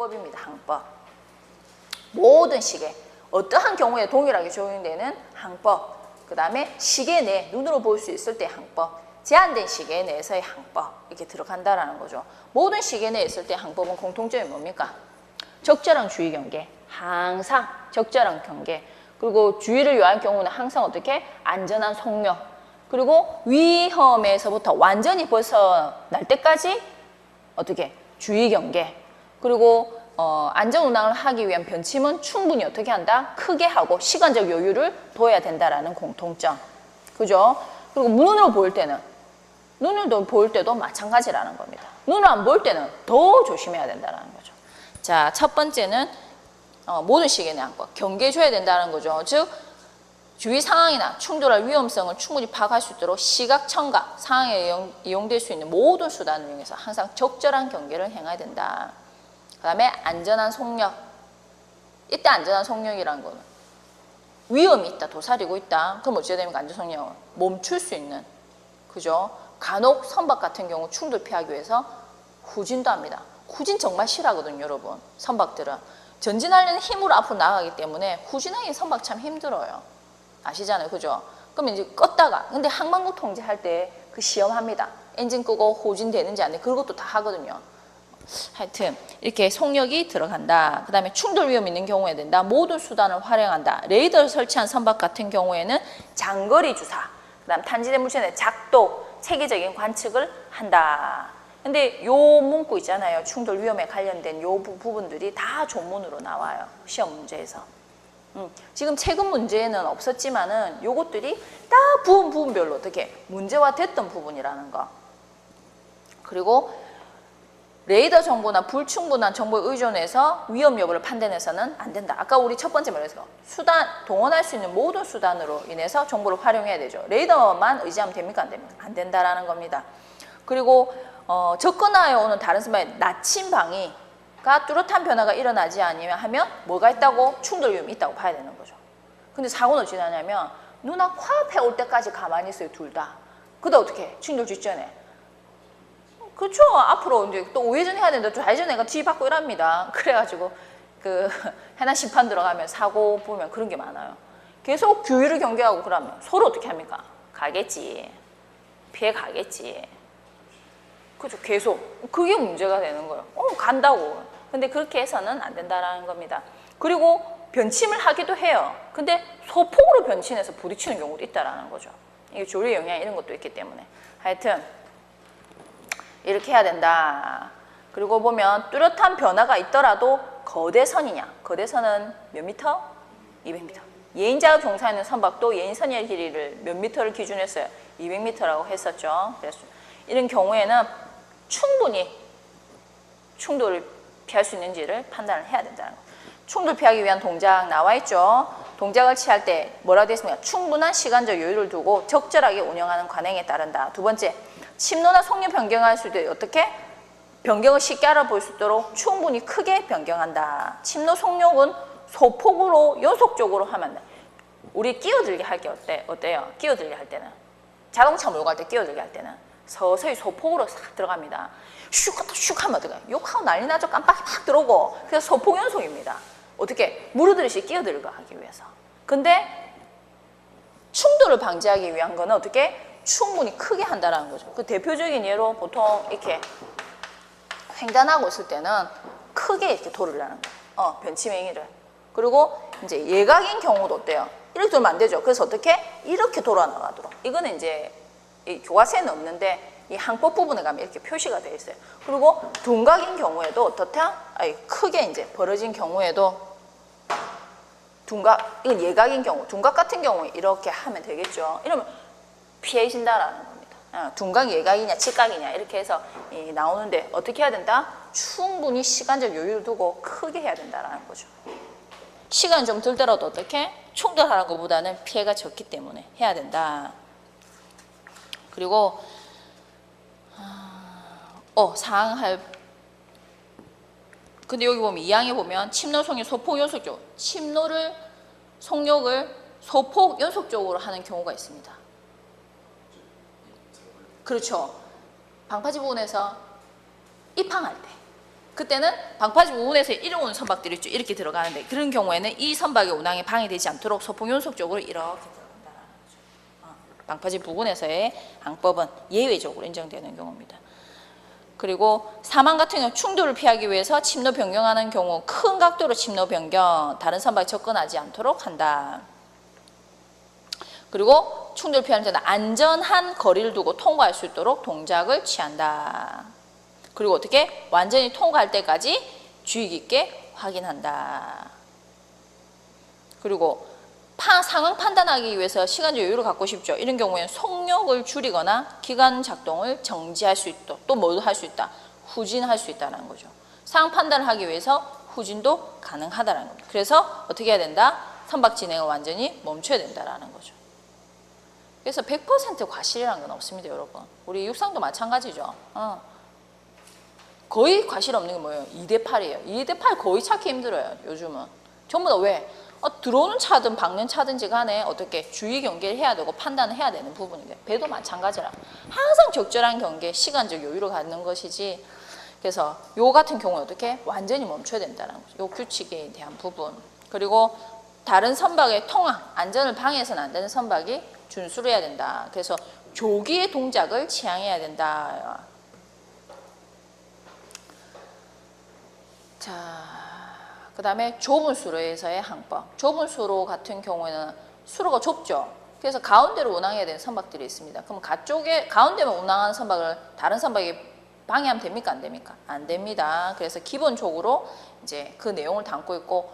항법입니다. 항법. 모든 시계, 어떠한 경우에 동일하게 적용되는 항법, 그 다음에 시계 내 눈으로 볼 수 있을 때 항법, 제한된 시계 내에서의 항법 이렇게 들어간다라는 거죠. 모든 시계 내에 있을 때 항법은 공통점이 뭡니까? 적절한 주의 경계, 항상 적절한 경계, 그리고 주의를 요할 경우는 항상 어떻게? 안전한 속력, 그리고 위험에서부터 완전히 벗어날 때까지 어떻게? 주의 경계, 그리고 안전 운항을 하기 위한 변침은 충분히 어떻게 한다? 크게 하고 시간적 여유를 둬야 된다라는 공통점. 그죠? 그리고 눈으로 보일 때는, 눈으로 보일 때도 마찬가지라는 겁니다. 눈을 안 보일 때는 더 조심해야 된다는 거죠. 자, 첫 번째는 모든 시계 내 항법, 경계해줘야 된다는 거죠. 즉, 주의 상황이나 충돌할 위험성을 충분히 파악할 수 있도록 시각, 청각, 상황에 이용될 수 있는 모든 수단을 이용해서 항상 적절한 경계를 행해야 된다. 그 다음에 안전한 속력. 이때 안전한 속력이라는 거는 위험이 있다, 도사리고 있다. 그럼 어찌해야 됩니까? 안전 속력은 멈출 수 있는, 그죠? 간혹 선박 같은 경우 충돌 피하기 위해서 후진도 합니다. 후진 정말 싫어하거든요, 여러분. 선박들은 전진하려는 힘으로 앞으로 나가기 때문에 후진하기 선박 참 힘들어요. 아시잖아요, 그죠? 그러면 이제 껐다가, 근데 항만국 통제할 때 그 시험합니다. 엔진 끄고 후진 되는지 안 돼. 그것도 다 하거든요. 하여튼 이렇게 속력이 들어간다. 그 다음에 충돌 위험 있는 경우에 된다. 모든 수단을 활용한다. 레이더를 설치한 선박 같은 경우에는 장거리 주사, 그 다음 탄지대 물체의 작동, 체계적인 관측을 한다. 근데 요 문구 있잖아요. 충돌 위험에 관련된 요 부분들이 다 조문으로 나와요. 시험 문제에서. 지금 최근 문제에는 없었지만은 요것들이 다 부분별로 어떻게 문제화 됐던 부분이라는 거. 그리고 레이더 정보나 불충분한 정보에 의존해서 위험 여부를 판단해서는 안 된다. 아까 우리 첫 번째 말했어요. 수단, 동원할 수 있는 모든 수단으로 인해서 정보를 활용해야 되죠. 레이더만 의지하면 됩니까? 안 됩니까? 안 된다라는 겁니다. 그리고 접근하여 오는 다른 선박의 나침방위가 뚜렷한 변화가 일어나지 않으면 하면 뭐가 있다고? 충돌 위험이 있다고 봐야 되는 거죠. 근데 사고는 어찌 나냐면 눈앞 코앞에 올 때까지 가만히 있어요, 둘 다. 그다음 어떻게? 충돌 직전에. 그렇죠. 앞으로 이제 또 우회전해야 되는데 좌회전해가 뒤받고 이랍니다. 그래가지고 그 해나 심판 들어가면 사고 보면 그런 게 많아요. 계속 규율을 경계하고 그러면 서로 어떻게 합니까? 가겠지. 피해 가겠지. 그죠. 계속. 그게 문제가 되는 거예요. 간다고. 근데 그렇게 해서는 안 된다라는 겁니다. 그리고 변침을 하기도 해요. 근데 소폭으로 변침해서 부딪히는 경우도 있다라는 거죠. 이게 조류의 영향 이런 것도 있기 때문에. 하여튼 이렇게 해야 된다. 그리고 보면 뚜렷한 변화가 있더라도 거대선이냐. 거대선은 몇 미터? 200m. 예인자가 종사하는 선박도 예인선의 길이를 몇 미터를 기준으로 했어요? 200m라고 했었죠. 그래서 이런 경우에는 충분히 충돌을 피할 수 있는지를 판단을 해야 된다는 거예요. 충돌 피하기 위한 동작 나와 있죠. 동작을 취할 때 뭐라고 되어 있습니까? 충분한 시간적 여유를 두고 적절하게 운영하는 관행에 따른다. 두 번째, 침노나 속력 변경할 수 있도록 어떻게? 변경을 쉽게 알아볼 수 있도록 충분히 크게 변경한다. 침노 속력은 소폭으로 연속적으로 하면 돼. 우리 끼어들게 할 게 어때요? 끼어들게 할 때는 자동차 몰고 갈 때 끼어들게 할 때는 서서히 소폭으로 싹 들어갑니다. 슉 갔다 슉 하면 어떡해? 욕하고 난리 나죠. 깜빡이 팍 들어오고. 그래서 소폭 연속입니다. 어떻게? 무르들듯이 끼어들게 하기 위해서. 근데 충돌을 방지하기 위한 거는 어떻게? 충분히 크게 한다는 거죠. 그 대표적인 예로 보통 이렇게 횡단하고 있을 때는 크게 이렇게 돌으려는 거예요. 변침행위를. 그리고 이제 예각인 경우도 어때요? 이렇게 돌면 안 되죠. 그래서 어떻게? 이렇게 돌아 나가도록. 이거는 이제 이 교과서에는 없는데 이 항법 부분에 가면 이렇게 표시가 되어 있어요. 그리고 둔각인 경우에도 어떻다? 크게 이제 벌어진 경우에도 둔각, 이건 예각인 경우, 둔각 같은 경우에 이렇게 하면 되겠죠. 이러면 피해진다라는 겁니다. 둔각 예각이냐 직각이냐 이렇게 해서 나오는데 어떻게 해야 된다? 충분히 시간적 여유를 두고 크게 해야 된다라는 거죠. 시간이 좀 들더라도 어떻게? 충돌하는 것보다는 피해가 적기 때문에 해야 된다. 그리고 사항할 근데 여기 보면 2항에 보면 침노 속력 소폭 연속적으로 침노를 속력을 소폭 연속적으로 하는 경우가 있습니다. 그렇죠. 방파제 부분에서 입항할 때 그때는 방파제 부분에서 이러오는 선박들이 있죠. 이렇게 들어가는데 그런 경우에는 이 선박의 운항에 방해되지 않도록 소폭연속적으로 이렇게 들어간다는 거죠. 방파제 부근에서의 항법은 예외적으로 인정되는 경우입니다. 그리고 사망 같은 경우 충돌을 피하기 위해서 침로 변경하는 경우 큰 각도로 침로 변경, 다른 선박에 접근하지 않도록 한다. 그리고 충돌 피하는 데는 안전한 거리를 두고 통과할 수 있도록 동작을 취한다. 그리고 어떻게? 완전히 통과할 때까지 주의 깊게 확인한다. 그리고 상황 판단하기 위해서 시간적 여유를 갖고 싶죠. 이런 경우에는 속력을 줄이거나 기관 작동을 정지할 수 있다. 또 뭐도 할 수 있다? 후진할 수 있다는 거죠. 상황 판단을 하기 위해서 후진도 가능하다는 겁니다. 그래서 어떻게 해야 된다? 선박 진행을 완전히 멈춰야 된다는 거죠. 그래서 100% 과실이라는 건 없습니다, 여러분. 우리 육상도 마찬가지죠. 거의 과실 없는 게 뭐예요? 2대8이에요. 2대8 거의 찾기 힘들어요, 요즘은. 전부 다 왜? 들어오는 차든 박는 차든지 간에 어떻게 주의 경계를 해야 되고 판단을 해야 되는 부분인데 배도 마찬가지라 항상 적절한 경계, 시간적 여유를 갖는 것이지. 그래서 요 같은 경우는 어떻게? 완전히 멈춰야 된다는 거죠. 요 규칙에 대한 부분. 그리고 다른 선박의 통항, 안전을 방해해서는 안 되는 선박이 준수를 해야 된다. 그래서 조기의 동작을 지향해야 된다. 자, 그 다음에 좁은 수로에서의 항법. 좁은 수로 같은 경우에는 수로가 좁죠. 그래서 가운데로 운항해야 되는 선박들이 있습니다. 그럼 가운데만 운항하는 선박을 다른 선박이 방해하면 됩니까? 안 됩니까? 안 됩니다. 그래서 기본적으로 이제 그 내용을 담고 있고,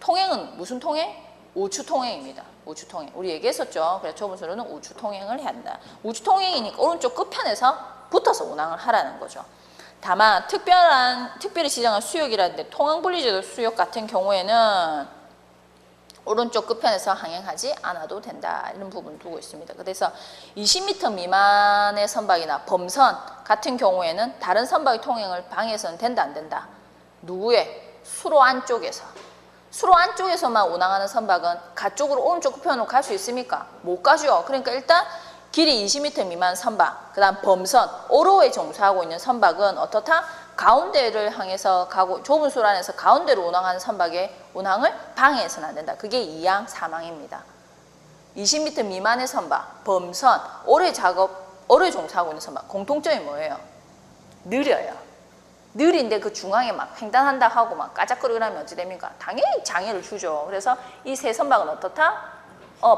통행은 무슨 통행? 우추 통행입니다. 우추 통행. 우리 얘기했었죠. 그래서 좁은 수로는 우추 통행을 해야 한다. 우추 통행이니까 오른쪽 끝편에서 붙어서 운항을 하라는 거죠. 다만 특별히 지정한 수역이라든지 통항분리제도 수역 같은 경우에는 오른쪽 끝편에서 항행하지 않아도 된다. 이런 부분 두고 있습니다. 그래서 20m 미만의 선박이나 범선 같은 경우에는 다른 선박의 통행을 방해해서는 된다, 안 된다? 누구의? 수로 안쪽에서. 수로 안쪽에서만 운항하는 선박은 가쪽으로 오른쪽 끝편으로 갈 수 있습니까? 못 가죠. 그러니까 일단 길이 20m 미만 선박, 그 다음 범선, 오로에 종사하고 있는 선박은 어떻다? 가운데를 향해서 가고 좁은 수로 안에서 가운데로 운항하는 선박의 운항을 방해해서는 안 된다. 그게 2항 3항입니다. 20m 미만의 선박, 범선, 오로에 종사하고 있는 선박, 공통점이 뭐예요? 느려요. 느린데 그 중앙에 막 횡단한다 하고 막 까작거리고 나면 어찌 됩니까? 당연히 장애를 주죠. 그래서 이 세 선박은 어떻다?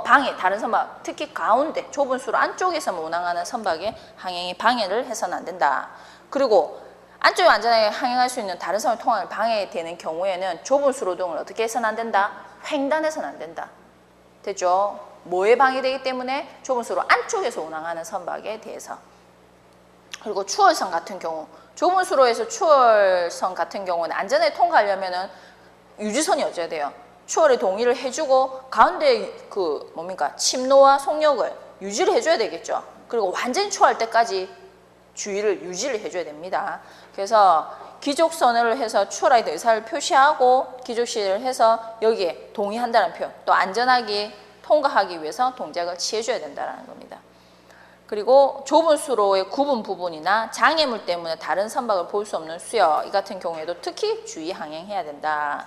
방해, 다른 선박, 특히 가운데 좁은 수로 안쪽에서만 운항하는 선박의 항행에 방해를 해서는 안 된다. 그리고 안쪽에 안전하게 항행할 수 있는 다른 선박의 통항을 방해되는 경우에는 좁은 수로 등을 어떻게 해서는 안 된다? 횡단해서는 안 된다. 됐죠? 뭐에 방해되기 때문에? 좁은 수로 안쪽에서 운항하는 선박에 대해서. 그리고 추월선 같은 경우, 좁은 수로에서 추월선 같은 경우는 안전하게 통과하려면은 유지선이 어째야 돼요? 추월에 동의를 해주고 가운데 침로와 속력을 유지를 해줘야 되겠죠. 그리고 완전히 추월할 때까지 주의를 유지를 해줘야 됩니다. 그래서 기족선을 해서 추월하게 된 의사를 표시하고 기족시를 해서 여기에 동의한다는 표현, 또 안전하게 통과하기 위해서 동작을 취해줘야 된다는 겁니다. 그리고 좁은 수로의 구분 부분이나 장애물 때문에 다른 선박을 볼 수 없는 수역, 이 같은 경우에도 특히 주의 항행해야 된다.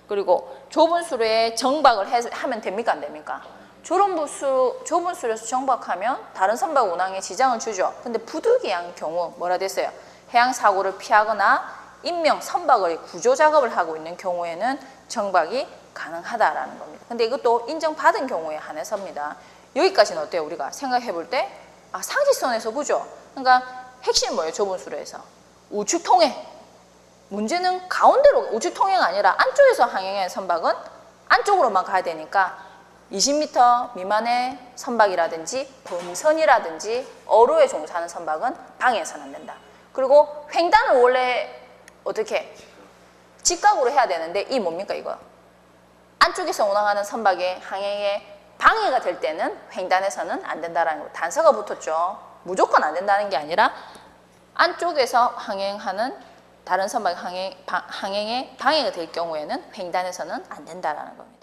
그리고 좁은 수로에 정박을 하면 됩니까? 안 됩니까? 좁은 수로에서 정박하면 다른 선박 운항에 지장을 주죠. 근데 부득이한 경우 뭐라 됐어요? 해양사고를 피하거나 인명 선박의 구조 작업을 하고 있는 경우에는 정박이 가능하다라는 겁니다. 근데 이것도 인정받은 경우에 한해서입니다. 여기까지는 어때요? 우리가 생각해 볼 때 상지선에서 보죠. 그러니까 핵심이 뭐예요? 좁은 수로에서 우측 통행. 문제는 가운데로 우측 통행 아니라 안쪽에서 항행하는 선박은 안쪽으로만 가야 되니까 20m 미만의 선박이라든지 범선이라든지 어로에 종사하는 선박은 방해해서는 안 된다. 그리고 횡단을 원래 어떻게 직각으로 해야 되는데 이 뭡니까 이거? 안쪽에서 운항하는 선박의 항행에 방해가 될 때는 횡단해서는 안 된다라는 거. 단서가 붙었죠. 무조건 안 된다는 게 아니라 안쪽에서 항행하는 다른 선박 항행에 방해가 될 경우에는 횡단해서는 안 된다라는 겁니다.